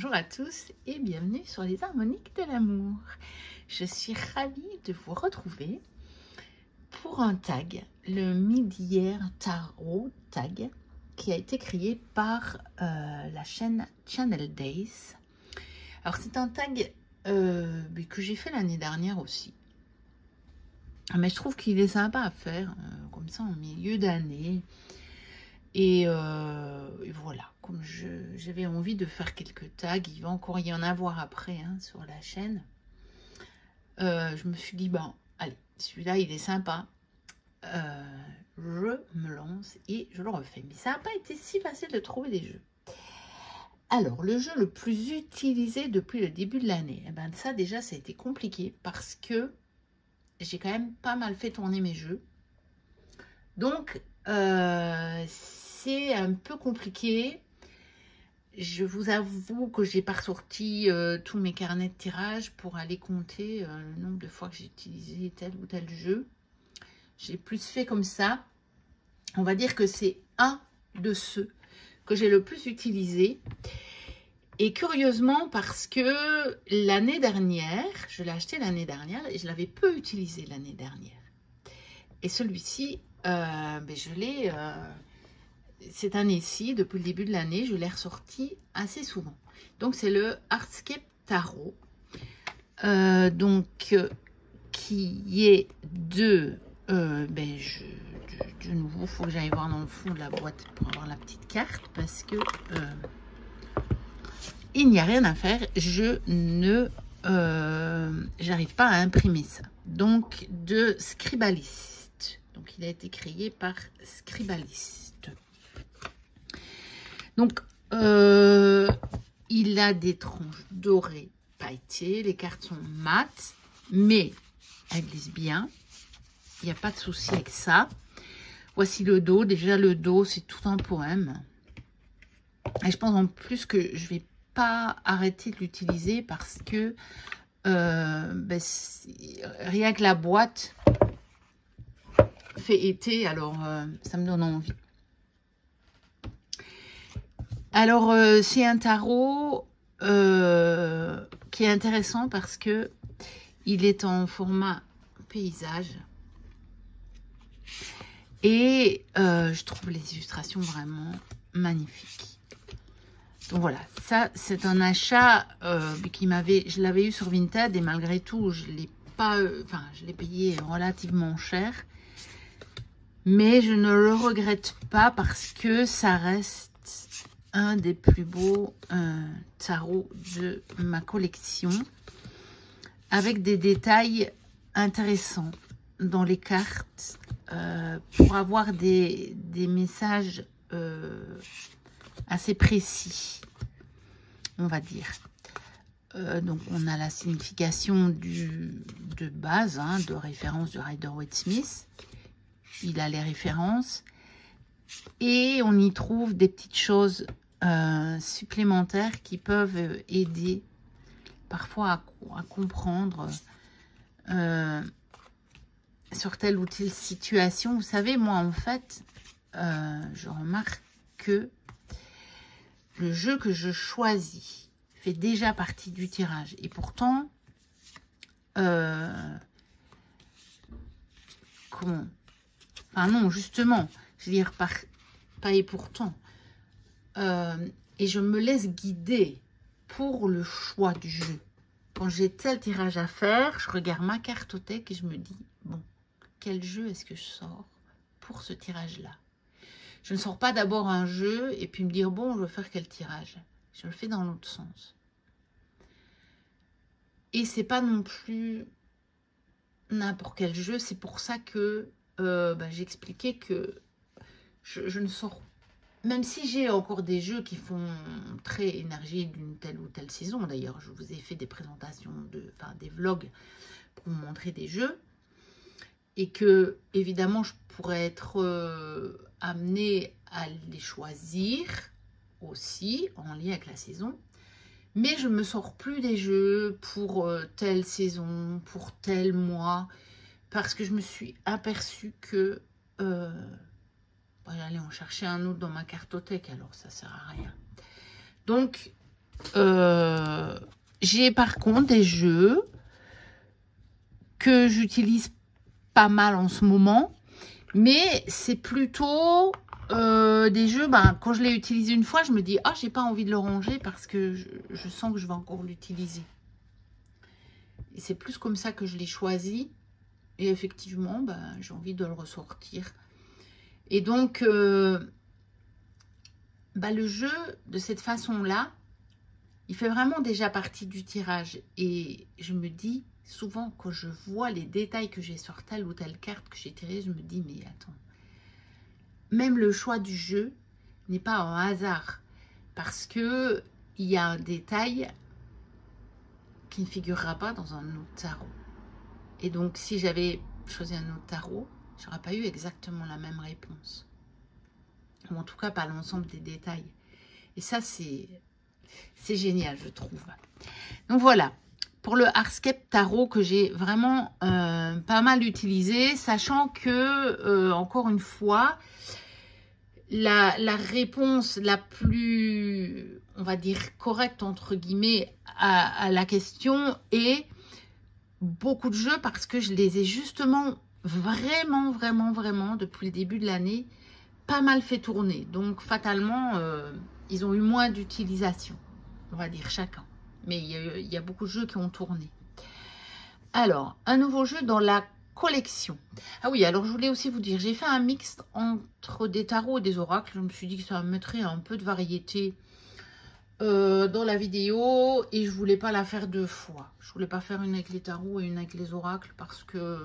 Bonjour à tous et bienvenue sur les harmoniques de l'amour. Je suis ravie de vous retrouver pour un tag, le Midi-Hier Tarot Tag, qui a été créé par la chaîne Channel Days. Alors c'est un tag que j'ai fait l'année dernière aussi. Mais je trouve qu'il est sympa à faire, comme ça en milieu d'année. Et voilà, comme j'avais envie de faire quelques tags, il va encore y en avoir après hein, sur la chaîne. Je me suis dit, bon, allez, celui-là, il est sympa. Je me lance et je le refais. Mais ça n'a pas été si facile de trouver des jeux. Alors, le jeu le plus utilisé depuis le début de l'année, eh ben, ça déjà, ça a été compliqué parce que j'ai quand même pas mal fait tourner mes jeux. Donc, c'est un peu compliqué. Je vous avoue que j'ai pas ressorti tous mes carnets de tirage pour aller compter le nombre de fois que j'ai utilisé tel ou tel jeu. J'ai plus fait comme ça. On va dire que c'est un de ceux que j'ai le plus utilisé. Et curieusement, parce que l'année dernière, je l'ai acheté l'année dernière et je l'avais peu utilisé l'année dernière. Et celui-ci, je l'ai... cette année-ci, depuis le début de l'année, je l'ai ressorti assez souvent. Donc, c'est le Heartscape Tarot. Qui est de... de nouveau, il faut que j'aille voir dans le fond de la boîte pour avoir la petite carte. Parce que il n'y a rien à faire. Je ne... j'arrive pas à imprimer ça. Donc, de Scribalist. Donc, il a été créé par Scribalist. Donc, il a des tranches dorées pailletées. Les cartes sont mates, mais elles glissent bien. Il n'y a pas de souci avec ça. Voici le dos. Déjà, le dos, c'est tout un poème. Et je pense en plus que je ne vais pas arrêter de l'utiliser parce que rien que la boîte fait été. Alors, ça me donne envie. Alors, c'est un tarot qui est intéressant parce que il est en format paysage. Et je trouve les illustrations vraiment magnifiques. Donc voilà, ça c'est un achat je l'avais eu sur Vinted et malgré tout, je l'ai pas, je l'ai payé relativement cher. Mais je ne le regrette pas parce que ça reste un des plus beaux tarots de ma collection, avec des détails intéressants dans les cartes pour avoir des messages assez précis, on va dire. Donc on a la signification de base, hein, de référence de Rider-Waite-Smith. Il a les références. Et on y trouve des petites choses supplémentaires qui peuvent aider parfois à comprendre sur telle ou telle situation. Vous savez, moi, en fait, je remarque que le jeu que je choisis fait déjà partie du tirage. Et pourtant, comment? Enfin non, justement, je veux dire, pas et pourtant. Et je me laisse guider pour le choix du jeu. Quand j'ai tel tirage à faire, je regarde ma cartothèque et je me dis, bon, quel jeu est-ce que je sors pour ce tirage-là? Je ne sors pas d'abord un jeu et puis me dire, bon, je veux faire quel tirage? Je le fais dans l'autre sens. Et c'est pas non plus n'importe quel jeu. C'est pour ça que j'expliquais que je ne sors, même si j'ai encore des jeux qui font très énergie d'une telle ou telle saison. D'ailleurs, je vous ai fait des présentations, des vlogs pour vous montrer des jeux. Et que, évidemment, je pourrais être amenée à les choisir aussi en lien avec la saison. Mais je ne me sors plus des jeux pour telle saison, pour tel mois. Parce que je me suis aperçue que j'allais en chercher un autre dans ma cartothèque, alors ça sert à rien. Donc, j'ai par contre des jeux que j'utilise pas mal en ce moment, mais c'est plutôt des jeux, quand je l'ai utilisé une fois, je me dis, ah, j'ai pas envie de le ranger parce que je sens que je vais encore l'utiliser. Et c'est plus comme ça que je l'ai choisi. Et effectivement, j'ai envie de le ressortir. Et donc, le jeu, de cette façon-là, il fait vraiment déjà partie du tirage. Et je me dis, souvent, quand je vois les détails que j'ai sur telle ou telle carte que j'ai tirée, je me dis, mais attends. Même le choix du jeu n'est pas un hasard. Parce que il y a un détail qui ne figurera pas dans un autre tarot. Et donc, si j'avais choisi un autre tarot, je n'aurais pas eu exactement la même réponse. Ou en tout cas, pas l'ensemble des détails. Et ça, c'est génial, je trouve. Donc voilà, pour le Heartscape Tarot que j'ai vraiment pas mal utilisé, sachant que, encore une fois, la réponse la plus, on va dire, correcte, entre guillemets, à la question est beaucoup de jeux, parce que je les ai justement vraiment, depuis le début de l'année, pas mal fait tourner. Donc, fatalement, ils ont eu moins d'utilisation, on va dire, chacun. Mais il y a beaucoup de jeux qui ont tourné. Alors, un nouveau jeu dans la collection. Ah oui, alors je voulais aussi vous dire, j'ai fait un mixte entre des tarots et des oracles. Je me suis dit que ça mettrait un peu de variété dans la vidéo, et je voulais pas la faire deux fois. Je voulais pas faire une avec les tarots et une avec les oracles parce que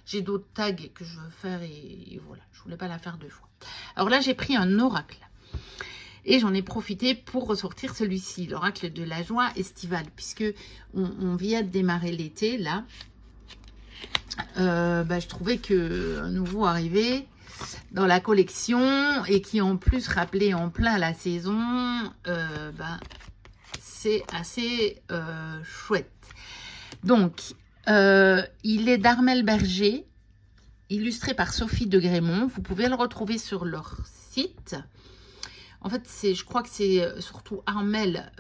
j'ai d'autres tags que je veux faire, et voilà, je voulais pas la faire deux fois. Alors là, j'ai pris un oracle et j'en ai profité pour ressortir celui-ci, l'oracle de la joie estivale, puisque on vient de démarrer l'été là. Je trouvais que un nouveau arrivé dans la collection et qui en plus rappelait en plein la saison, c'est assez chouette. Donc, il est d'Armel Berger, illustré par Sophie de Grémont. Vous pouvez le retrouver sur leur site. En fait, je crois que c'est surtout Armel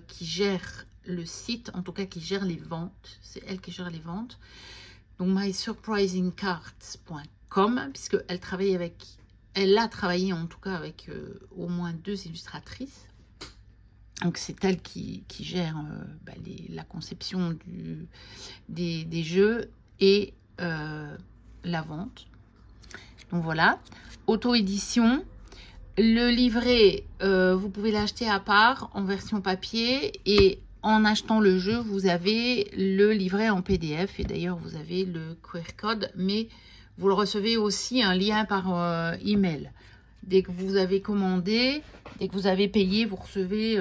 qui gère le site, en tout cas qui gère les ventes. C'est elle qui gère les ventes. Donc, mysurprisingcards.com, puisqu'elle travaille avec, elle a travaillé en tout cas avec au moins 2 illustratrices. Donc, c'est elle qui gère la conception des jeux et la vente. Donc, voilà. Auto-édition. Le livret, vous pouvez l'acheter à part en version papier, et en achetant le jeu, vous avez le livret en PDF. Et d'ailleurs, vous avez le QR code, mais vous le recevez aussi un lien par email. Dès que vous avez commandé, dès que vous avez payé, vous recevez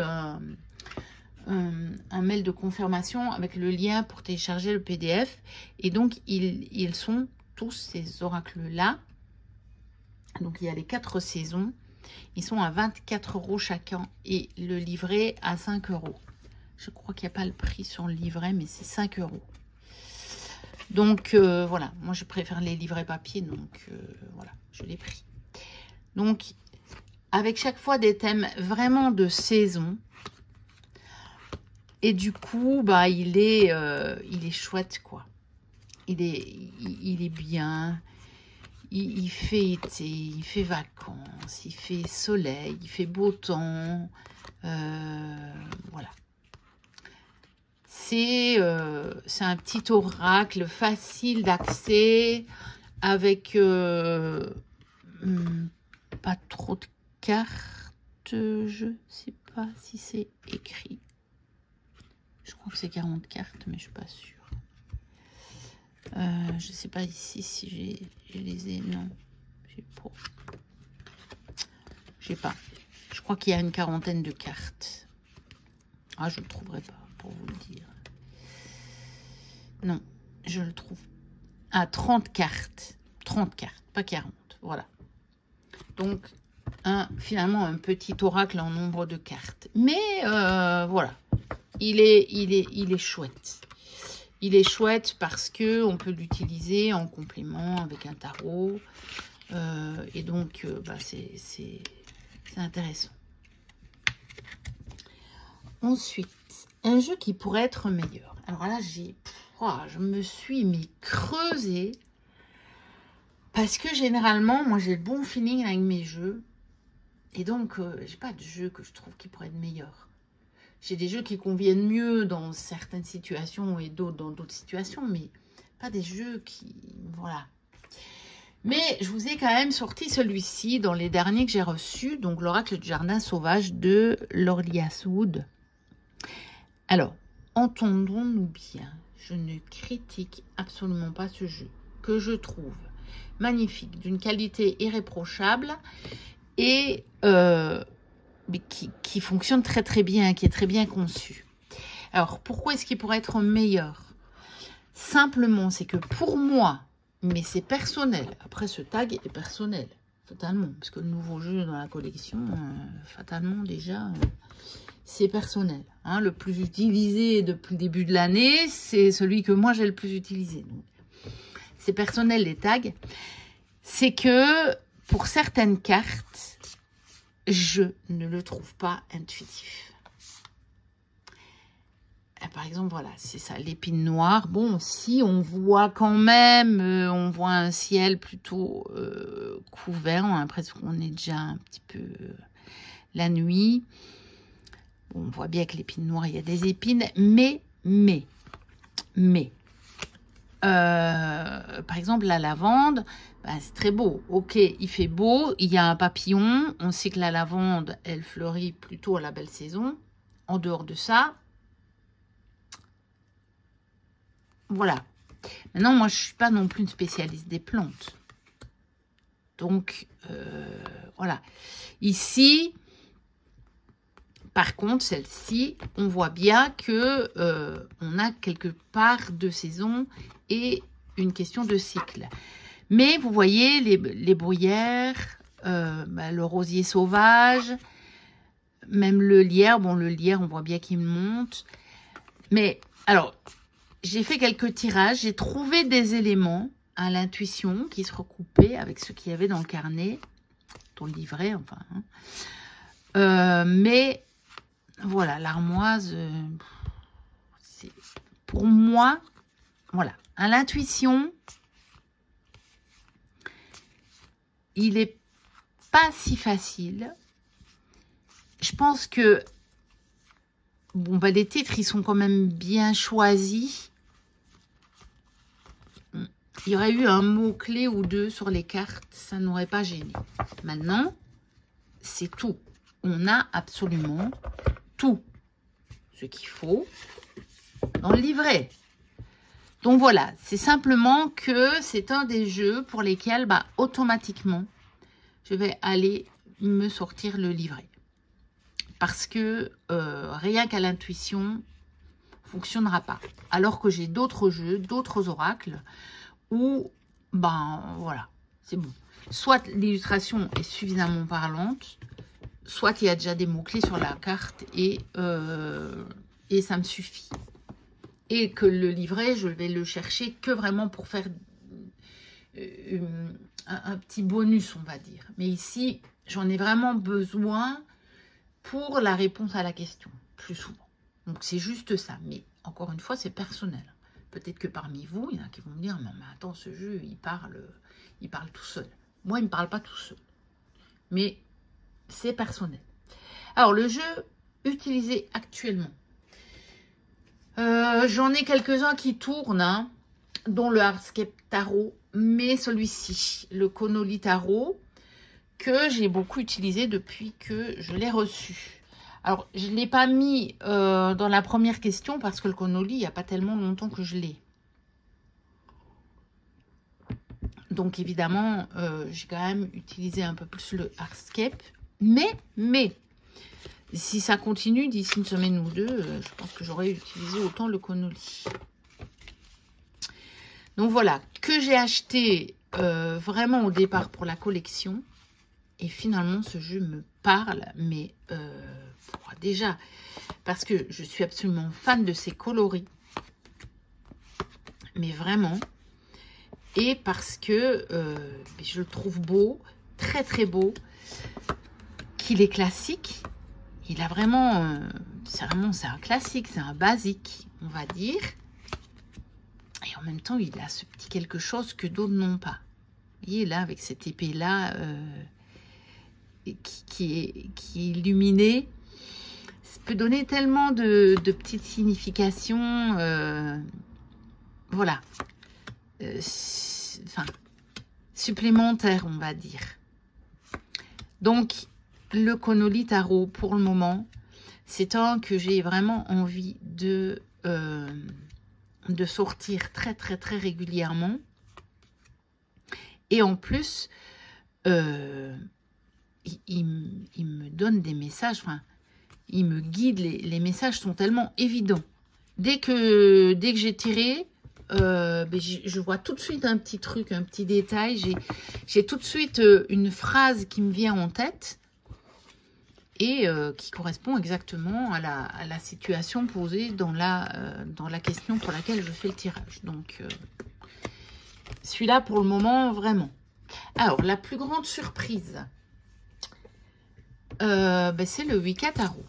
un mail de confirmation avec le lien pour télécharger le PDF. Et donc, ils sont tous ces oracles-là. Donc, il y a les 4 saisons. Ils sont à 24 € chacun, et le livret à 5 €. Je crois qu'il n'y a pas le prix sur le livret, mais c'est 5 €. Donc, voilà. Moi, je préfère les livrets papier, donc voilà, je l'ai pris. Donc, avec chaque fois des thèmes vraiment de saison. Et du coup, il est chouette, quoi. Il est bien. Il fait été, il fait vacances, il fait soleil, il fait beau temps. Voilà. C'est un petit oracle facile d'accès, avec pas trop de cartes. Je ne sais pas si c'est écrit. Je crois que c'est 40 cartes, mais je ne suis pas sûre. Je sais pas ici si je les ai. Non, j'ai pas. Je crois qu'il y a une 40aine de cartes. Ah, je le trouverai pas pour vous le dire. Non, je le trouve. Ah, 30 cartes. 30 cartes, pas 40. Voilà. Donc, finalement, un petit oracle en nombre de cartes. Mais voilà. Il est chouette. Il est chouette parce que on peut l'utiliser en complément avec un tarot. Et donc, c'est intéressant. Ensuite, un jeu qui pourrait être meilleur. Alors là, je me suis mis creusée. Parce que généralement, moi j'ai le bon feeling avec mes jeux. Et donc, j'ai pas de jeu que je trouve qui pourrait être meilleur. J'ai des jeux qui conviennent mieux dans certaines situations et d'autres dans d'autres situations. Mais pas des jeux qui... Voilà. Mais je vous ai quand même sorti celui-ci dans les derniers que j'ai reçus. Donc, l'Oracle du Jardin Sauvage de Lorlias Wood. Alors, entendons-nous bien. Je ne critique absolument pas ce jeu. Que je trouve magnifique, d'une qualité irréprochable et mais qui fonctionne très très bien, qui est très bien conçu. Alors, pourquoi est-ce qu'il pourrait être meilleur? Simplement, c'est que pour moi, mais c'est personnel. Après, ce tag est personnel, fatalement, parce que le nouveau jeu dans la collection, fatalement déjà, c'est personnel. Hein. Le plus utilisé depuis le début de l'année, c'est celui que moi j'ai le plus utilisé. Donc, c'est personnel les tags. C'est que pour certaines cartes, je ne le trouve pas intuitif. Par exemple, voilà, c'est ça, l'épine noire. Bon, si on voit quand même, on voit un ciel plutôt couvert, on a l'impression qu'on est déjà un petit peu la nuit. Bon, on voit bien que l'épine noire, il y a des épines, mais, par exemple, la lavande, bah, c'est très beau. Ok, il fait beau, il y a un papillon. On sait que la lavande, elle fleurit plutôt à la belle saison. En dehors de ça, voilà. Maintenant, moi, je ne suis pas non plus une spécialiste des plantes. Donc, voilà. Ici, par contre, celle-ci, on voit bien que on a quelque part de saison et une question de cycle. Mais vous voyez, les bruyères, le rosier sauvage, même le lierre. Bon, le lierre, on voit bien qu'il monte. Mais, alors, j'ai fait quelques tirages. J'ai trouvé des éléments à l'intuition qui se recoupaient avec ce qu'il y avait dans le carnet, dans le livret, enfin. Hein. Mais, voilà, l'armoise, c'est pour moi, voilà, à l'intuition, il n'est pas si facile. Je pense que bon, bah, les titres, ils sont quand même bien choisis. Il y aurait eu un mot-clé ou deux sur les cartes, ça n'aurait pas gêné. Maintenant, c'est tout. On a absolument tout ce qu'il faut dans le livret. Donc voilà, c'est simplement que c'est un des jeux pour lesquels, bah, automatiquement, je vais aller me sortir le livret. Parce que rien qu'à l'intuition, fonctionnera pas. Alors que j'ai d'autres jeux, d'autres oracles, où, ben voilà, c'est bon. Soit l'illustration est suffisamment parlante, soit il y a déjà des mots-clés sur la carte et ça me suffit. Et que le livret, je vais le chercher que vraiment pour faire un petit bonus, on va dire. Mais ici, j'en ai vraiment besoin pour la réponse à la question, plus souvent. Donc, c'est juste ça. Mais, encore une fois, c'est personnel. Peut-être que parmi vous, il y en a qui vont me dire, non, mais attends, ce jeu, il parle tout seul. Moi, il ne me parle pas tout seul. Mais, c'est personnel. Alors, le jeu utilisé actuellement. J'en ai quelques-uns qui tournent, hein, dont le Hardscape Tarot, mais celui-ci, le Connolly Tarot, que j'ai beaucoup utilisé depuis que je l'ai reçu. Alors, je ne l'ai pas mis dans la première question parce que le Connolly, il n'y a pas tellement longtemps que je l'ai. Donc, évidemment, j'ai quand même utilisé un peu plus le Hardscape. Mais, si ça continue d'ici une semaine ou deux, je pense que j'aurais utilisé autant le Connolly. Donc, voilà, que j'ai acheté vraiment au départ pour la collection. Et finalement, ce jeu me parle, mais déjà, parce que je suis absolument fan de ses coloris. Mais vraiment. Et parce que je le trouve beau, très très beau, qu'il est classique. Il a vraiment, c'est un classique, c'est un basique, on va dire. Et en même temps, il a ce petit quelque chose que d'autres n'ont pas. Vous voyez là, avec cette épée-là, qui est illuminée. Ça peut donner tellement de petites significations, voilà, enfin, supplémentaires, on va dire. Donc, le Connolly Tarot, pour le moment, c'est un que j'ai vraiment envie de sortir très, très, très régulièrement. Et en plus, il me donne des messages, enfin, il me guide, les messages sont tellement évidents. Dès que j'ai tiré, je vois tout de suite un petit truc, un petit détail. J'ai tout de suite une phrase qui me vient en tête et qui correspond exactement à la situation posée dans la question pour laquelle je fais le tirage. Donc, celui-là, pour le moment, vraiment. Alors, la plus grande surprise, c'est le Wicca Tarot.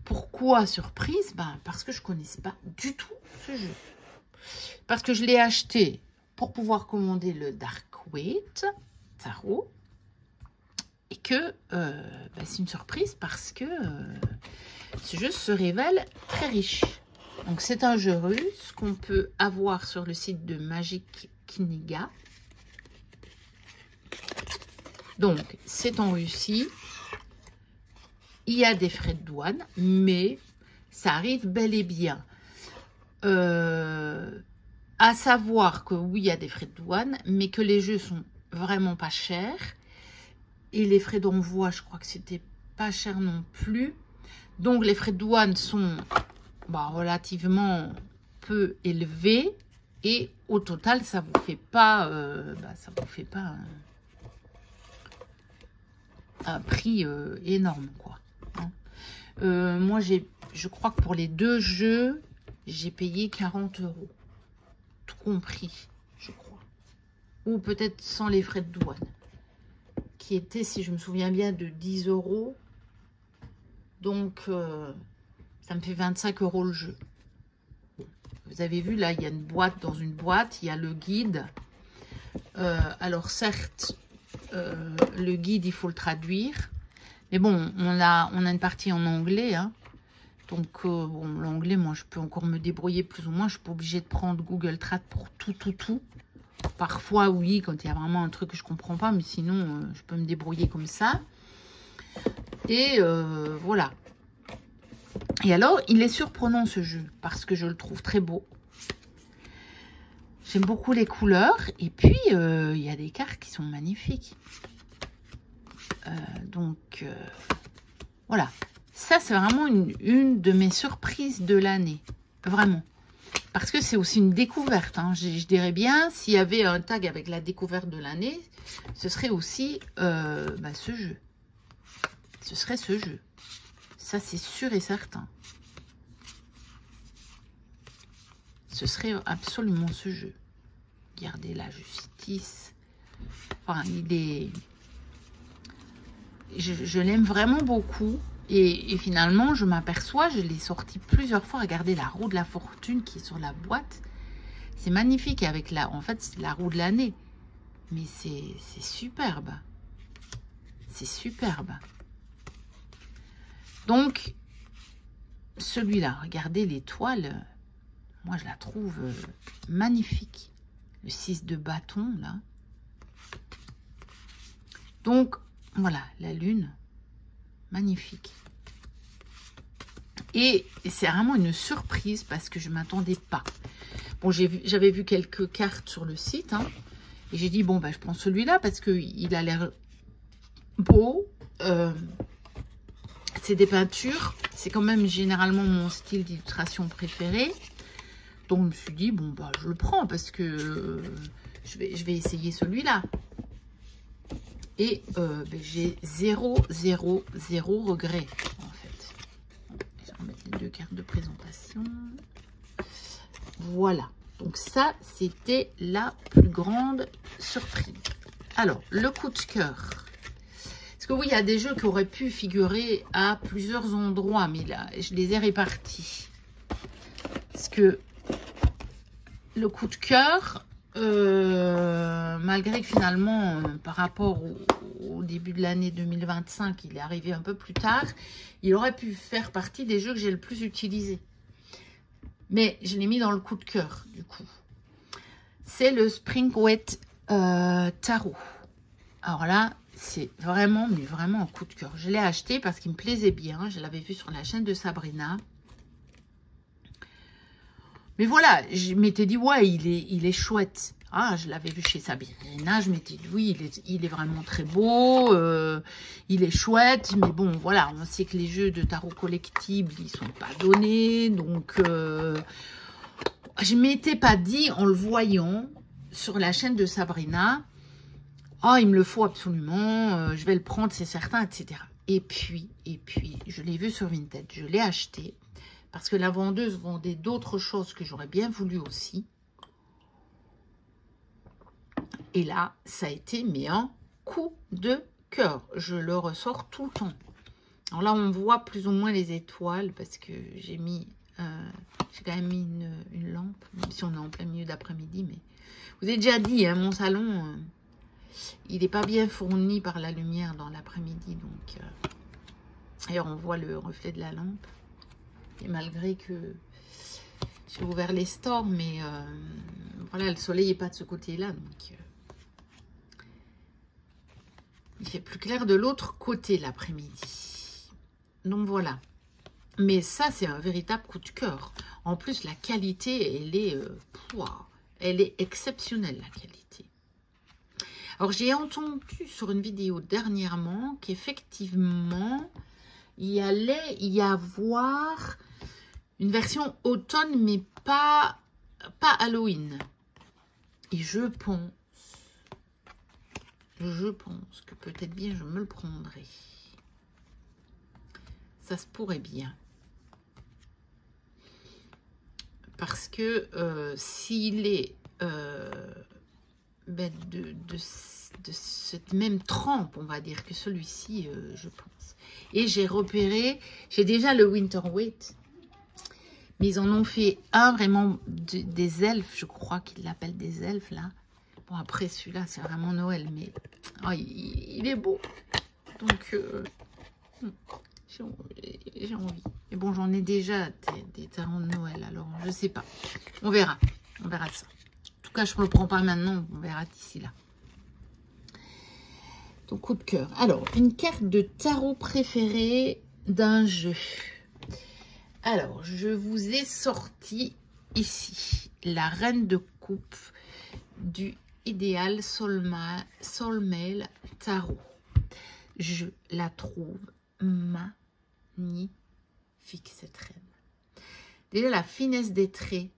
Pourquoi surprise? Parce que je ne connaissais pas du tout ce jeu. Parce que je l'ai acheté pour pouvoir commander le Dark Waite Tarot. Et que c'est une surprise parce que ce jeu se révèle très riche. Donc c'est un jeu russe qu'on peut avoir sur le site de Magic Kniga. Donc c'est en Russie. Il y a des frais de douane, mais ça arrive bel et bien. À savoir que oui, il y a des frais de douane, mais que les jeux sont vraiment pas chers. Et les frais d'envoi, je crois que c'était pas cher non plus. Donc les frais de douane sont relativement peu élevés. Et au total, ça vous fait pas, un prix énorme, quoi. Hein. Moi, je crois que pour les deux jeux, j'ai payé 40 €. Tout compris, je crois. Ou peut-être sans les frais de douane. Qui était, si je me souviens bien, de 10 €. Donc, ça me fait 25 € le jeu. Vous avez vu, là, il y a une boîte dans une boîte. Il y a le guide. Alors, certes, le guide, il faut le traduire. Mais bon, on a une partie en anglais. Hein. Donc, l'anglais, moi, je peux encore me débrouiller plus ou moins. Je ne suis pas obligée de prendre Google Trad pour tout. Parfois, oui, quand il y a vraiment un truc que je ne comprends pas. Mais sinon, je peux me débrouiller comme ça. Et voilà. Et alors, il est surprenant ce jeu. Parce que je le trouve très beau. J'aime beaucoup les couleurs. Et puis, il y a des cartes qui sont magnifiques. Donc, voilà. Ça, c'est vraiment une de mes surprises de l'année. Vraiment. Parce que c'est aussi une découverte. Hein. Je dirais bien, s'il y avait un tag avec la découverte de l'année, ce serait aussi ce jeu. Ce serait ce jeu. Ça, c'est sûr et certain. Ce serait absolument ce jeu. Regardez la justice. Enfin, il est... Je l'aime vraiment beaucoup. Et finalement, je m'aperçois, je l'ai sorti plusieurs fois. Regardez la roue de la fortune qui est sur la boîte. C'est magnifique avec en fait, c'est la roue de l'année. Mais c'est superbe. C'est superbe. Donc, celui-là, regardez l'étoile. Moi, je la trouve magnifique. Le 6 de bâton, là. Donc, voilà, la lune. Magnifique. Et c'est vraiment une surprise parce que je ne m'attendais pas. Bon, j'avais vu quelques cartes sur le site. Hein, et j'ai dit, bon, je prends celui-là parce qu'il a l'air beau. C'est des peintures. C'est quand même généralement mon style d'illustration préféré. Donc, je me suis dit, bon, je le prends parce que je vais essayer celui-là. Et j'ai 0 regret, en fait. Je vais remettre les deux cartes de présentation. Voilà. Donc ça, c'était la plus grande surprise. Alors, le coup de cœur. Est-ce que oui, il y a des jeux qui auraient pu figurer à plusieurs endroits, mais là, je les ai répartis. Parce que le coup de cœur, malgré que finalement, par rapport au début de l'année 2025, il est arrivé un peu plus tard, il aurait pu faire partie des jeux que j'ai le plus utilisés. Mais je l'ai mis dans le coup de cœur, du coup. C'est le Spring Wet Tarot. Alors là, c'est vraiment, mais vraiment un coup de cœur. Je l'ai acheté parce qu'il me plaisait bien. Je l'avais vu sur la chaîne de Sabrina. Mais voilà, je m'étais dit, ouais, il est chouette. Ah, je l'avais vu chez Sabrina. Je m'étais dit, oui, il est vraiment très beau. Il est chouette. Mais bon, voilà, on sait que les jeux de tarot collectibles, ils sont pas donnés. Donc, je m'étais pas dit, en le voyant sur la chaîne de Sabrina, oh, il me le faut absolument, je vais le prendre, c'est certain, etc. Et puis, je l'ai vu sur Vinted, je l'ai acheté parce que la vendeuse vendait d'autres choses que j'aurais bien voulu aussi. Et là, ça a été mais un coup de cœur. Je le ressors tout le temps. Alors là, on voit plus ou moins les étoiles parce que j'ai quand même mis une lampe, même si on est en plein milieu d'après-midi. Mais vous avez déjà dit, hein, mon salon... il n'est pas bien fourni par la lumière dans l'après-midi. Donc, d'ailleurs, on voit le reflet de la lampe. Et malgré que j'ai ouvert les stores, mais voilà, le soleil n'est pas de ce côté-là. Donc, il fait plus clair de l'autre côté l'après-midi. Donc, voilà. Mais ça, c'est un véritable coup de cœur. En plus, la qualité, elle est exceptionnelle, la qualité. Alors, j'ai entendu sur une vidéo dernièrement qu'effectivement, il allait y avoir une version automne, mais pas Halloween. Et je pense que peut-être bien je me le prendrai. Ça se pourrait bien. Parce que s'il est... de cette même trempe, on va dire, que celui-ci, je pense. Et j'ai repéré, j'ai déjà le Winter Wheat, mais ils en ont fait un vraiment des elfes, je crois qu'ils l'appellent des elfes, là. Bon, après, celui-là, c'est vraiment Noël, mais oh, il est beau. Donc, j'ai envie. Mais bon, j'en ai déjà des talons de Noël, alors je sais pas. On verra ça. En tout cas, je ne me le prends pas maintenant, on verra d'ici là. Donc, coup de cœur. Alors, une carte de tarot préférée d'un jeu. Alors, je vous ai sorti ici la reine de coupe du Idéal Soulmate Tarot. Je la trouve magnifique, cette reine. Déjà, la finesse des traits.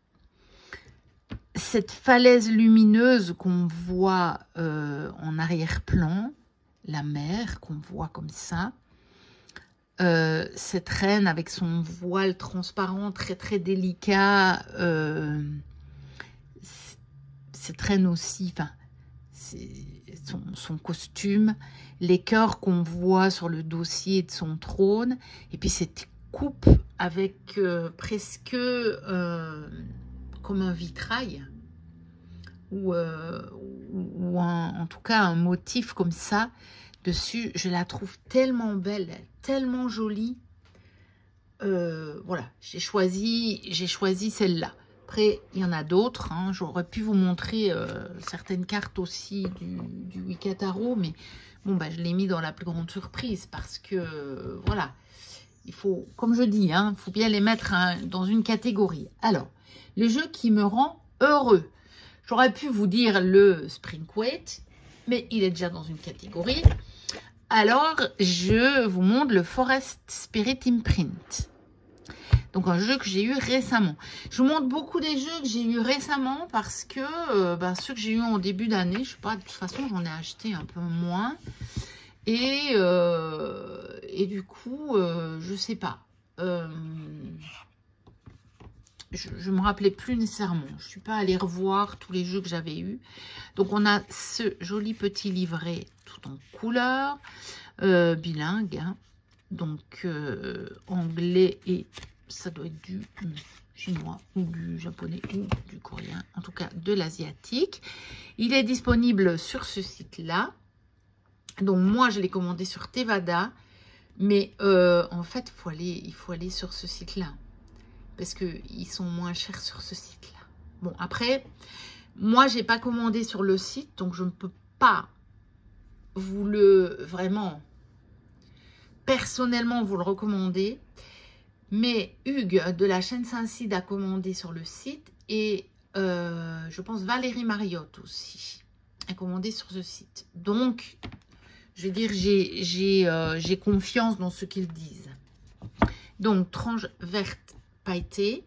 Cette falaise lumineuse qu'on voit en arrière-plan, la mer qu'on voit comme ça, cette reine avec son voile transparent très très délicat, cette reine aussi, enfin son costume, les cœurs qu'on voit sur le dossier de son trône, et puis cette coupe avec presque comme un vitrail, ou en tout cas un motif comme ça dessus. Je la trouve tellement belle, tellement jolie. Voilà, j'ai choisi celle-là. Après, il y en a d'autres, hein. J'aurais pu vous montrer certaines cartes aussi du Wicca Tarot, mais bon, bah, je l'ai mis dans la plus grande surprise parce que, voilà, il faut, comme je dis, hein, il faut bien les mettre dans une catégorie. Alors, le jeu qui me rend heureux. J'aurais pu vous dire le Spring Wet, mais il est déjà dans une catégorie. Alors, je vous montre le Forest Spirit Imprint. Donc, un jeu que j'ai eu récemment. Je vous montre beaucoup des jeux que j'ai eu récemment parce que ceux que j'ai eu en début d'année, je sais pas, de toute façon, j'en ai acheté un peu moins. Et du coup, je sais pas. je me rappelais plus nécessairement. Je suis pas allée revoir tous les jeux que j'avais eus. Donc, on a ce joli petit livret tout en couleur, bilingue. Hein. Donc, anglais et ça doit être du chinois ou du japonais ou du coréen. En tout cas, de l'asiatique. Il est disponible sur ce site-là. Donc, moi, je l'ai commandé sur Tevada. Mais en fait, il faut aller sur ce site-là. Parce qu'ils sont moins chers sur ce site-là. Bon, après, moi, j'ai pas commandé sur le site. Donc, je ne peux pas vous vraiment, personnellement, vous le recommander. Mais Hugues de la chaîne Saint-Cide a commandé sur le site. Et je pense Valérie Mariotte aussi a commandé sur ce site. Donc, je veux dire, j'ai confiance dans ce qu'ils disent. Donc, tranche verte pailletée.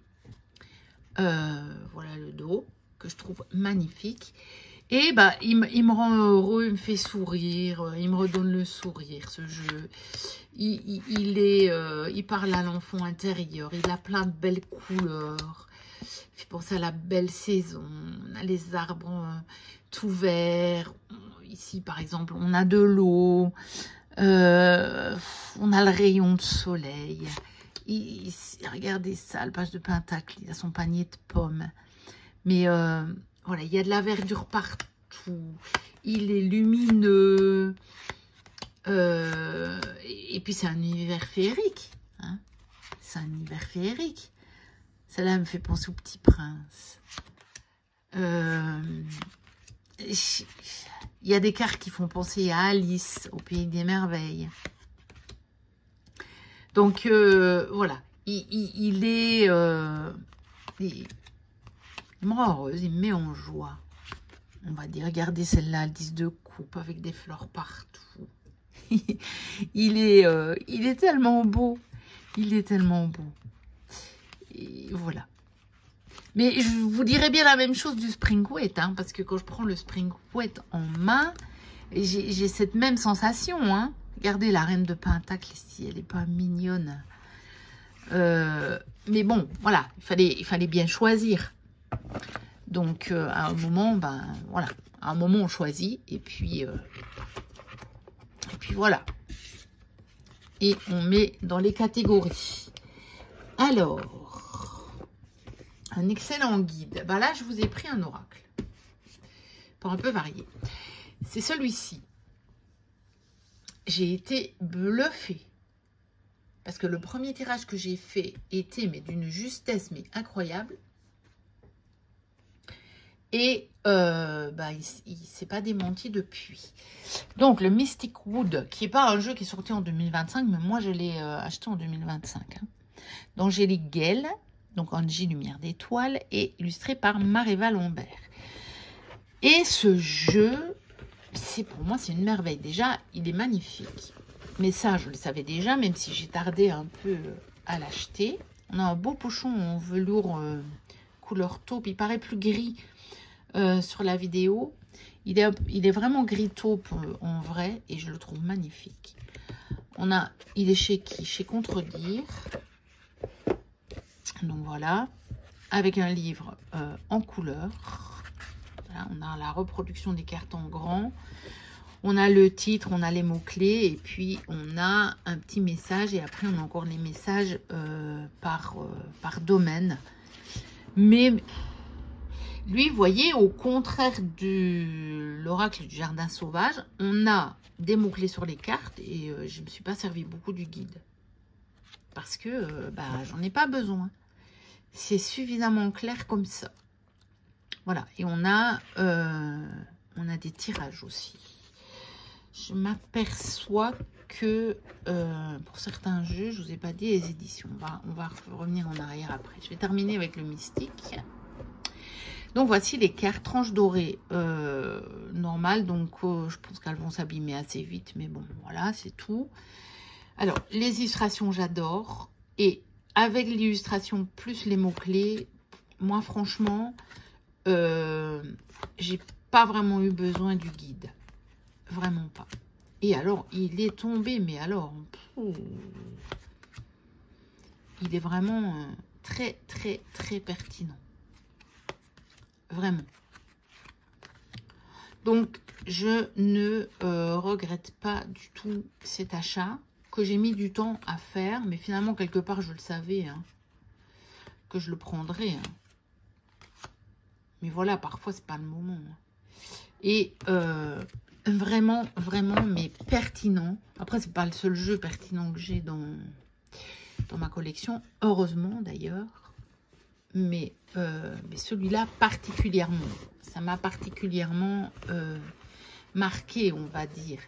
Voilà le dos, que je trouve magnifique. Et bah, il me rend heureux, il me fait sourire, il me redonne le sourire, ce jeu. Il parle à l'enfant intérieur, il a plein de belles couleurs. Il fait penser à la belle saison. On a les arbres tout verts. Ici, par exemple, on a de l'eau. On a le rayon de soleil. Regardez ça, le page de Pentacle. Il a son panier de pommes. Mais voilà, il y a de la verdure partout. Il est lumineux. Et puis, c'est un univers féerique. Hein, c'est un univers féerique. Celle-là me fait penser au Petit Prince. Il y a des cartes qui font penser à Alice, au Pays des Merveilles. Donc, voilà. Il me rend heureuse, il me met en joie. On va dire, regardez celle-là, le 10 de coupe avec des fleurs partout. il est tellement beau. Il est tellement beau. Et voilà. Mais je vous dirais bien la même chose du Spring Wet, hein, parce que quand je prends le Spring Wet en main, j'ai cette même sensation. Hein. Regardez la reine de Pentacle ici, elle n'est pas mignonne. Mais bon, voilà, il fallait bien choisir. Donc, à un moment, ben voilà, à un moment on choisit et puis voilà. Et on met dans les catégories. Alors, un excellent guide. Ben là, je vous ai pris un oracle pour un peu varier. C'est celui-ci. J'ai été bluffée. Parce que le premier tirage que j'ai fait était d'une justesse mais incroyable. Et bah, il ne s'est pas démenti depuis. Donc, le Mystic Wood, qui n'est pas un jeu qui est sorti en 2025, mais moi, je l'ai acheté en 2025. Hein. D'Angélique Gell, donc Angie Lumière d'étoiles, et illustré par Maréva Lambert. Et ce jeu, pour moi, c'est une merveille. Déjà, il est magnifique. Mais ça, je le savais déjà, même si j'ai tardé un peu à l'acheter. On a un beau pochon en velours couleur taupe. Il paraît plus gris sur la vidéo. Il est vraiment gris taupe en vrai et je le trouve magnifique. Il est chez qui? Chez Contredire. Donc voilà. Avec un livre en couleur. Voilà, on a la reproduction des cartes en grand. On a le titre, on a les mots-clés et puis on a un petit message et après on a encore les messages par domaine. Mais lui, vous voyez, au contraire de l'oracle du jardin sauvage, on a des mots-clés sur les cartes et je ne me suis pas servi beaucoup du guide. Parce que bah, j'en ai pas besoin. C'est suffisamment clair comme ça. Voilà, et on a des tirages aussi. Je m'aperçois que pour certains jeux, je ne vous ai pas dit les éditions. On va revenir en arrière après. Je vais terminer avec le mystique. Donc voici les cartes tranches dorées normales. Donc je pense qu'elles vont s'abîmer assez vite. Mais bon, voilà, c'est tout. Alors, les illustrations, j'adore. Et avec l'illustration plus les mots-clés, moi franchement, j'ai pas vraiment eu besoin du guide. Vraiment pas. Et alors, il est tombé, mais alors, il est vraiment très, très, très pertinent. Vraiment. Donc, je ne regrette pas du tout cet achat que j'ai mis du temps à faire. Mais finalement, quelque part, je le savais hein, que je le prendrais. Hein. Mais voilà, parfois, c'est pas le moment. Et vraiment, vraiment, mais pertinent. Après, c'est pas le seul jeu pertinent que j'ai dans ma collection. Heureusement, d'ailleurs. Mais celui-là, particulièrement. Ça m'a particulièrement marqué, on va dire,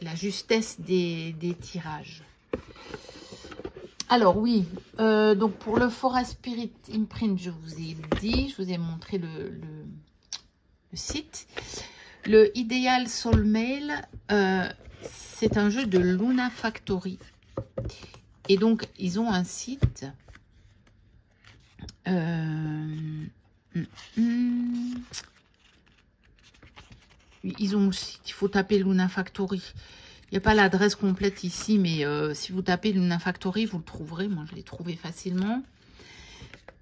la justesse des tirages. Alors oui, donc pour le Forest Spirit Imprint, je vous ai dit, je vous ai montré le site. Le Ideal Soul Mail, c'est un jeu de Luna Factory. Et donc, ils ont un site. Ils ont le site, il faut taper Luna Factory. Il n'y a pas l'adresse complète ici, mais si vous tapez Luna Factory, vous le trouverez. Moi, je l'ai trouvé facilement.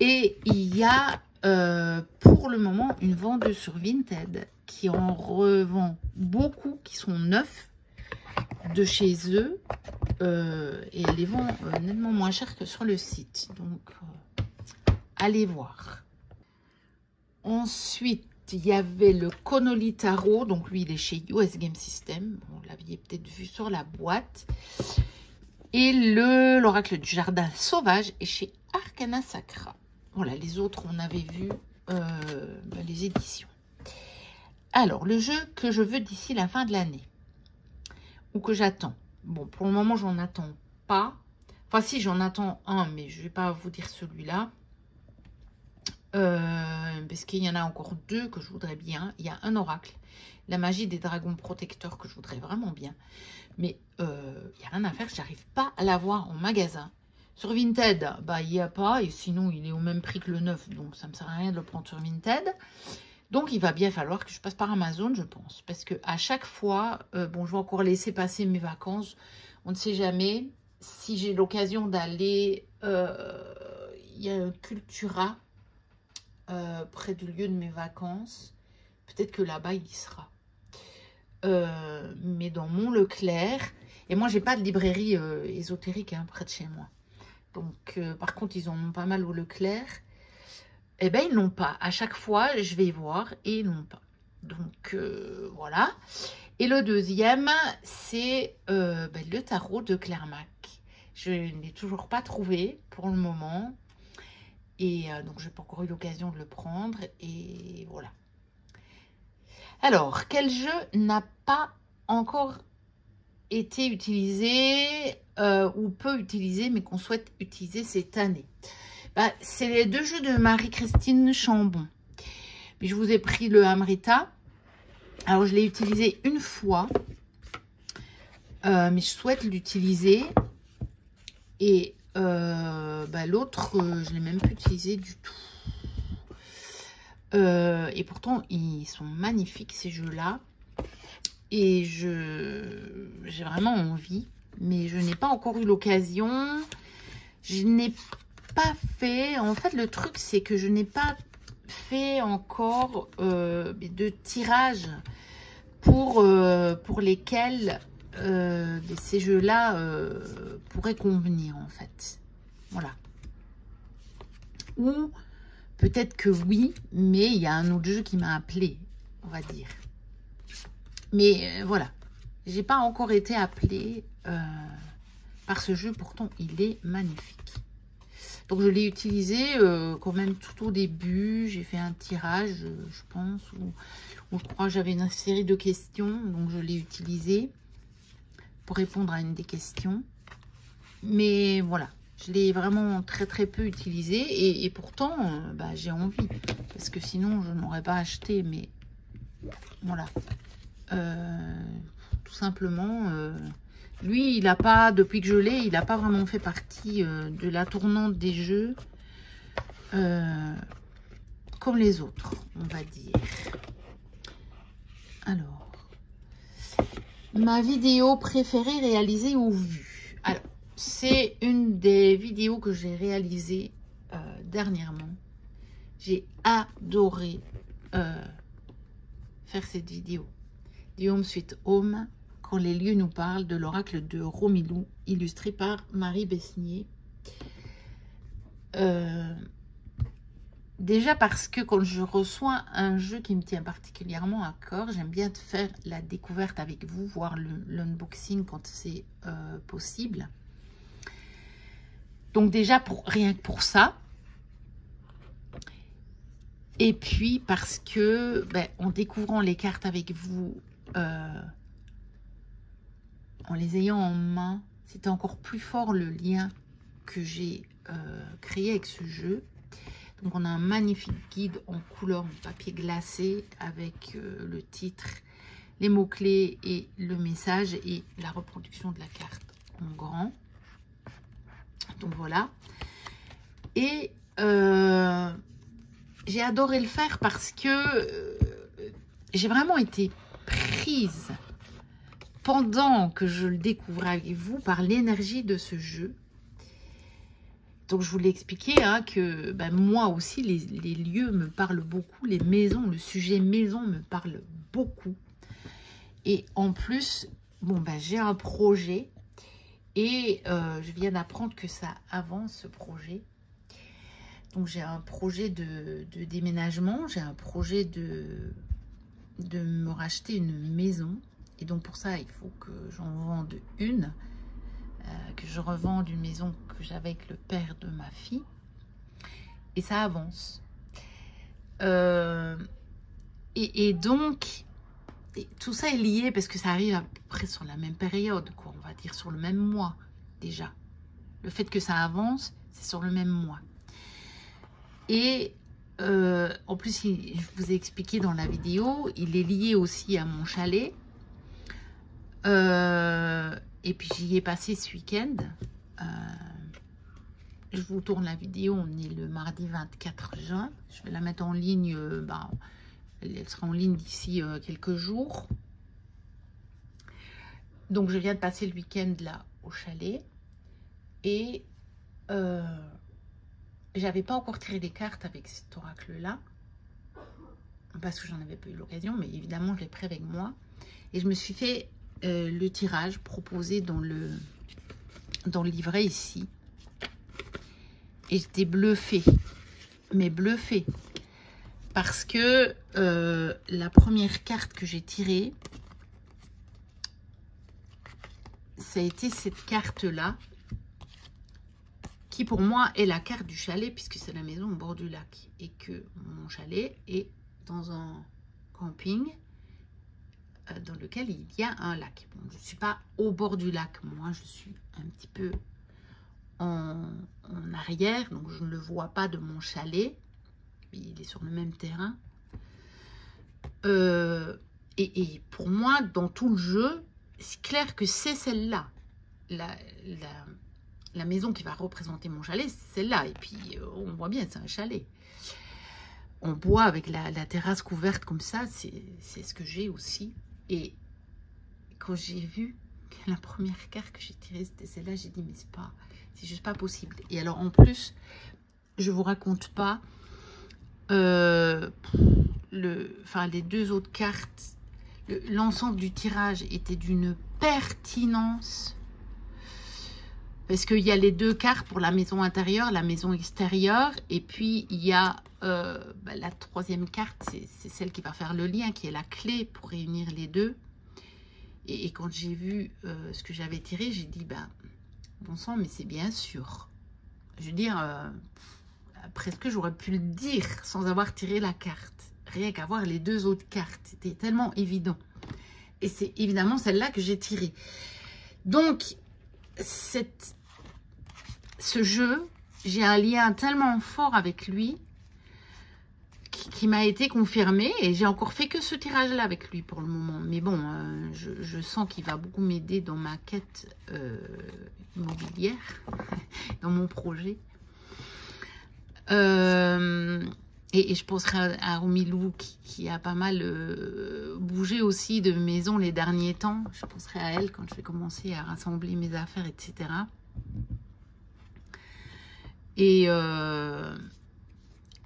Et il y a pour le moment une vendeuse sur Vinted qui en revend beaucoup, qui sont neufs de chez eux. Et elle les vend nettement moins cher que sur le site. Donc, allez voir. Ensuite, il y avait le Connolly Tarot. Donc, lui, il est chez US Game System. Vous l'aviez peut-être vu sur la boîte. Et l'Oracle du Jardin Sauvage est chez Arcana Sacra. Voilà, les autres, on avait vu les éditions. Alors, le jeu que je veux d'ici la fin de l'année. Ou que j'attends. Bon, pour le moment, j'en attends pas. Enfin, si, j'en attends un, mais je ne vais pas vous dire celui-là. Parce qu'il y en a encore deux que je voudrais bien. Il y a un oracle, la magie des dragons protecteurs que je voudrais vraiment bien. Mais il n'y a rien à faire, j'arrive pas à l'avoir en magasin. Sur Vinted, bah, il n'y a pas. Et sinon, il est au même prix que le neuf. Donc, ça ne me sert à rien de le prendre sur Vinted. Donc, il va bien falloir que je passe par Amazon, je pense. Parce que à chaque fois, bon, je vais encore laisser passer mes vacances. On ne sait jamais. Si j'ai l'occasion d'aller, il y a un Cultura près du lieu de mes vacances. Peut-être que là-bas, il y sera. Mais dans mon Leclerc, et moi, j'ai pas de librairie ésotérique hein, près de chez moi. Donc, par contre, ils en ont pas mal au Leclerc. Eh bien, ils n'ont pas. À chaque fois, je vais voir et ils n'ont pas. Donc, voilà. Et le deuxième, c'est le tarot de Clairmac. Je ne l'ai toujours pas trouvé pour le moment. Et donc, je n'ai pas encore eu l'occasion de le prendre. Et voilà. Alors, quel jeu n'a pas encore été utilisé ou peu utilisé, mais qu'on souhaite utiliser cette année? Bah, c'est les deux jeux de Marie-Christine Chambon. Puis je vous ai pris le Amrita. Alors, je l'ai utilisé une fois. Mais je souhaite l'utiliser. Et l'autre, je ne l'ai même plus utilisé du tout. Et pourtant, ils sont magnifiques, ces jeux-là. Et j'ai vraiment envie. Mais je n'ai pas encore eu l'occasion. Je n'ai pas fait... En fait, le truc, c'est que je n'ai pas fait encore de tirage pour lesquels ces jeux-là pourraient convenir, en fait. Voilà. Ou peut-être que oui, mais il y a un autre jeu qui m'a appelé, on va dire. Mais voilà, j'ai pas encore été appelée par ce jeu, pourtant il est magnifique. Donc je l'ai utilisé quand même tout au début, j'ai fait un tirage, je pense, où je crois que j'avais une série de questions, donc je l'ai utilisé pour répondre à une des questions. Mais voilà, je l'ai vraiment très très peu utilisé et pourtant j'ai envie, parce que sinon je n'aurais pas acheté, mais voilà. Tout simplement, lui, il n'a pas, depuis que je l'ai, il n'a pas vraiment fait partie de la tournante des jeux comme les autres, on va dire. Alors, ma vidéo préférée réalisée ou vue. Alors, c'est une des vidéos que j'ai réalisées dernièrement. J'ai adoré faire cette vidéo. Du Home Sweet Home, quand les lieux nous parlent, de l'oracle de Romilou, illustré par Marie Besnier. Déjà parce que quand je reçois un jeu qui me tient particulièrement à cœur, j'aime bien faire la découverte avec vous, voir l'unboxing quand c'est possible. Donc déjà, rien que pour ça. Et puis parce que, en découvrant les cartes avec vous, en les ayant en main, c'était encore plus fort le lien que j'ai créé avec ce jeu. Donc on a un magnifique guide en couleur en papier glacé avec le titre, les mots-clés et le message et la reproduction de la carte en grand. Donc voilà. Et j'ai adoré le faire parce que j'ai vraiment été prise pendant que je le découvrais avec vous par l'énergie de ce jeu. Donc, je vous l'ai expliqué hein, que moi aussi, les lieux me parlent beaucoup, les maisons, le sujet maison me parle beaucoup. Et en plus, j'ai un projet et je viens d'apprendre que ça avance ce projet. Donc, j'ai un projet de déménagement, j'ai un projet de me racheter une maison. Et donc, pour ça, il faut que j'en vende une. Que je revende une maison que j'avais avec le père de ma fille. Et ça avance. Et donc, tout ça est lié parce que ça arrive à peu près sur la même période, quoi, on va dire sur le même mois déjà. Le fait que ça avance, c'est sur le même mois. Et en plus, je vous ai expliqué dans la vidéo, il est lié aussi à mon chalet. Et puis j'y ai passé ce week-end. Je vous tourne la vidéo, on est le mardi 24 juin. Je vais la mettre en ligne, elle sera en ligne d'ici quelques jours. Donc je viens de passer le week-end là au chalet. Et j'avais pas encore tiré des cartes avec cet oracle-là. Parce que j'en avais pas eu l'occasion, mais évidemment je l'ai pris avec moi. Et je me suis fait le tirage proposé dans le livret ici. Et j'étais bluffée. Mais bluffée. Parce que la première carte que j'ai tirée, ça a été cette carte-là. Qui pour moi est la carte du chalet, puisque c'est la maison au bord du lac. Et que mon chalet est dans un camping dans lequel il y a un lac. Bon, je ne suis pas au bord du lac, moi je suis un petit peu en arrière, donc je ne le vois pas de mon chalet. Il est sur le même terrain. Et pour moi, dans tout le jeu, c'est clair que c'est celle-là. La maison qui va représenter mon chalet, c'est celle-là. Et puis, on voit bien, c'est un chalet. En bois avec la terrasse couverte comme ça, c'est ce que j'ai aussi. Et quand j'ai vu que la première carte que j'ai tirée, c'était celle-là, j'ai dit, mais c'est juste pas possible. Et alors, en plus, je vous raconte pas, les deux autres cartes, l'ensemble du tirage était d'une pertinence. Parce qu'il y a les deux cartes pour la maison intérieure, la maison extérieure. Et puis, il y a la troisième carte, c'est celle qui va faire le lien, qui est la clé pour réunir les deux. Et quand j'ai vu ce que j'avais tiré, j'ai dit, bon sang, mais c'est bien sûr. Je veux dire, presque j'aurais pu le dire sans avoir tiré la carte. Rien qu'avoir les deux autres cartes. C'était tellement évident. Et c'est évidemment celle-là que j'ai tirée. Donc, ce jeu, j'ai un lien tellement fort avec lui qui m'a été confirmé et j'ai encore fait que ce tirage là avec lui pour le moment, mais bon, je sens qu'il va beaucoup m'aider dans ma quête immobilière, dans mon projet, et je penserai à Romilou qui a pas mal bougé aussi de maison les derniers temps. Je penserai à elle quand je vais commencer à rassembler mes affaires, etc.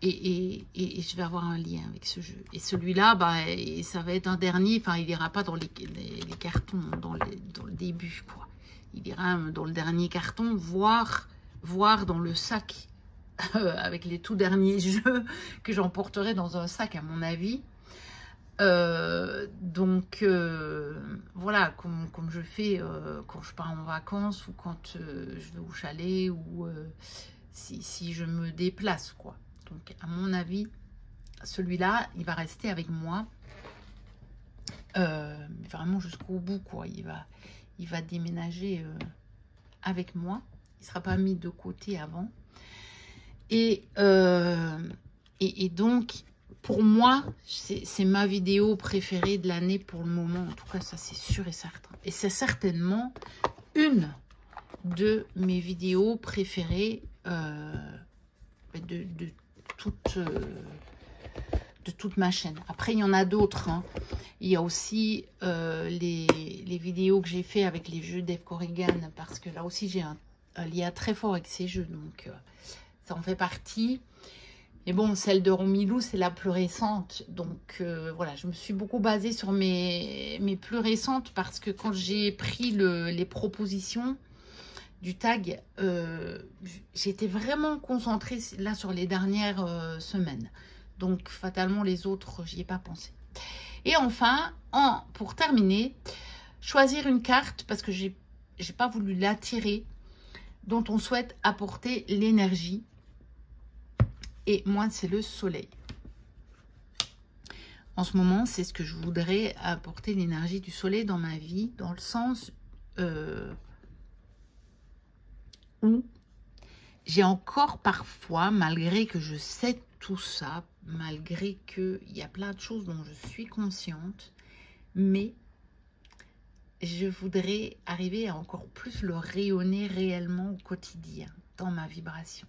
et je vais avoir un lien avec ce jeu. Et celui-là, bah, ça va être un dernier. Enfin, il ira pas dans les cartons, dans le début, quoi. Il ira dans le dernier carton, voire dans le sac, avec les tout derniers jeux que j'emporterai dans un sac, à mon avis. Voilà, comme je fais quand je pars en vacances ou quand je vais au chalet ou si je me déplace, quoi. Donc, à mon avis, celui-là, il va rester avec moi vraiment jusqu'au bout, quoi. Il va déménager avec moi. Il ne sera pas mis de côté avant. Et donc, pour moi, c'est ma vidéo préférée de l'année pour le moment. En tout cas, ça, c'est sûr et certain. Et c'est certainement une de mes vidéos préférées de toute ma chaîne. Après, il y en a d'autres, hein. Il y a aussi les vidéos que j'ai fait avec les jeux d'Eve Corrigan, parce que là aussi, j'ai un lien très fort avec ces jeux. Donc, ça en fait partie. Mais bon, celle de Romilou, c'est la plus récente. Donc, voilà, je me suis beaucoup basée sur mes plus récentes parce que quand j'ai pris les propositions du tag, j'étais vraiment concentrée là sur les dernières semaines. Donc, fatalement, les autres, j'y ai pas pensé. Et enfin, pour terminer, choisir une carte parce que j'ai pas voulu la tirer, dont on souhaite apporter l'énergie. Et moi, c'est le soleil. En ce moment, c'est ce que je voudrais apporter, l'énergie du soleil dans ma vie, dans le sens où j'ai encore parfois, malgré que je sais tout ça, malgré qu'il y a plein de choses dont je suis consciente, mais je voudrais arriver à encore plus le rayonner réellement au quotidien, dans ma vibration.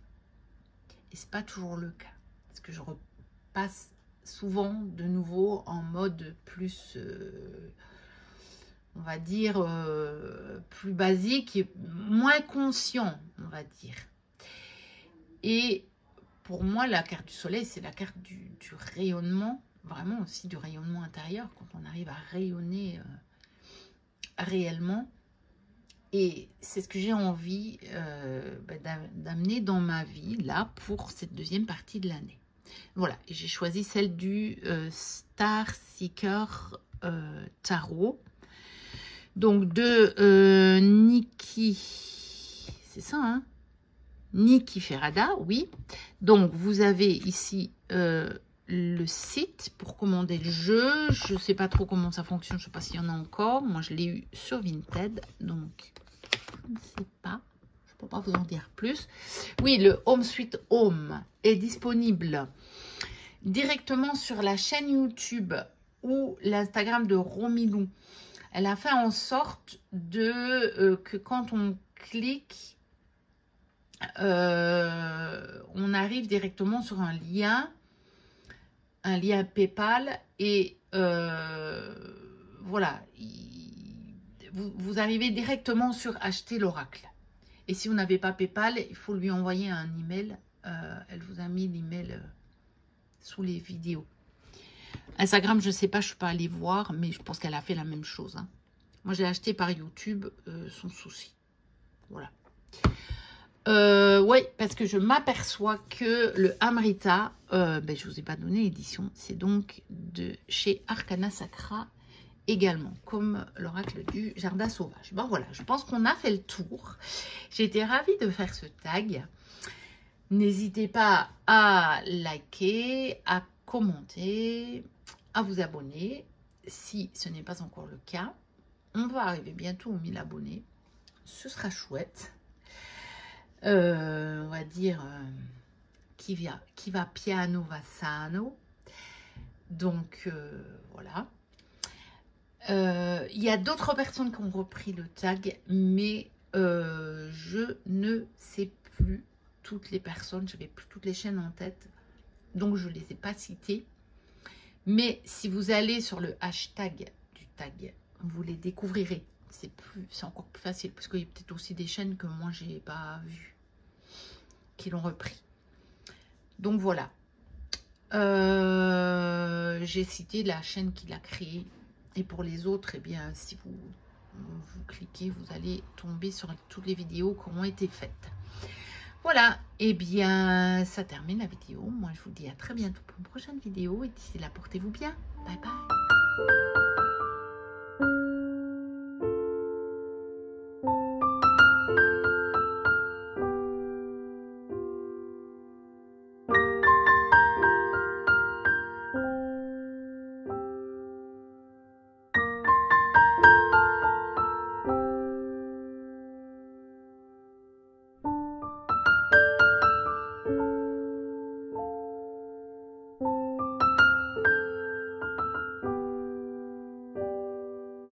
Et c'est pas toujours le cas, parce que je repasse souvent de nouveau en mode plus, on va dire, plus basique et moins conscient, on va dire. Et pour moi, la carte du soleil, c'est la carte du rayonnement, vraiment aussi du rayonnement intérieur, quand on arrive à rayonner réellement. Et c'est ce que j'ai envie d'amener dans ma vie, là, pour cette deuxième partie de l'année. Voilà, et j'ai choisi celle du Star Seeker Tarot. Donc, de Nikki, c'est ça, hein? Nikki Ferrada, oui. Donc, vous avez ici le site pour commander le jeu. Je ne sais pas trop comment ça fonctionne, je ne sais pas s'il y en a encore. Moi, je l'ai eu sur Vinted, donc je ne sais pas. Je ne peux pas vous en dire plus. Oui, le Home Sweet Home est disponible directement sur la chaîne YouTube ou l'Instagram de Romilou. Elle a fait en sorte que quand on clique, on arrive directement sur un lien PayPal et voilà, vous arrivez directement sur acheter l'oracle. Et si vous n'avez pas PayPal, il faut lui envoyer un email. Elle vous a mis l'email sous les vidéos. Instagram, je ne sais pas, je ne suis pas allée voir, mais je pense qu'elle a fait la même chose, hein. Moi, j'ai acheté par YouTube, sans souci. Voilà. Oui, parce que je m'aperçois que le Amrita, je ne vous ai pas donné l'édition, c'est donc de chez Arcana Sacra également, comme l'oracle du Jardin Sauvage. Bon, voilà, je pense qu'on a fait le tour. J'ai été ravie de faire ce tag. N'hésitez pas à liker, à commenter, à vous abonner, si ce n'est pas encore le cas. On va arriver bientôt aux 1000 abonnés. Ce sera chouette. On va dire qui va piano va sano. Donc voilà. Il y a d'autres personnes qui ont repris le tag, mais je ne sais plus toutes les personnes, je n'avais plus toutes les chaînes en tête, donc je ne les ai pas citées. Mais si vous allez sur le hashtag du tag, vous les découvrirez. C'est encore plus facile, parce qu'il y a peut-être aussi des chaînes que moi, je n'ai pas vues, qui l'ont repris. Donc voilà. J'ai cité la chaîne qu'il a créée. Et pour les autres, eh bien, si vous cliquez, vous allez tomber sur toutes les vidéos qui ont été faites. Voilà, et bien, ça termine la vidéo. Moi, je vous dis à très bientôt pour une prochaine vidéo. Et d'ici là, portez-vous bien. Bye bye.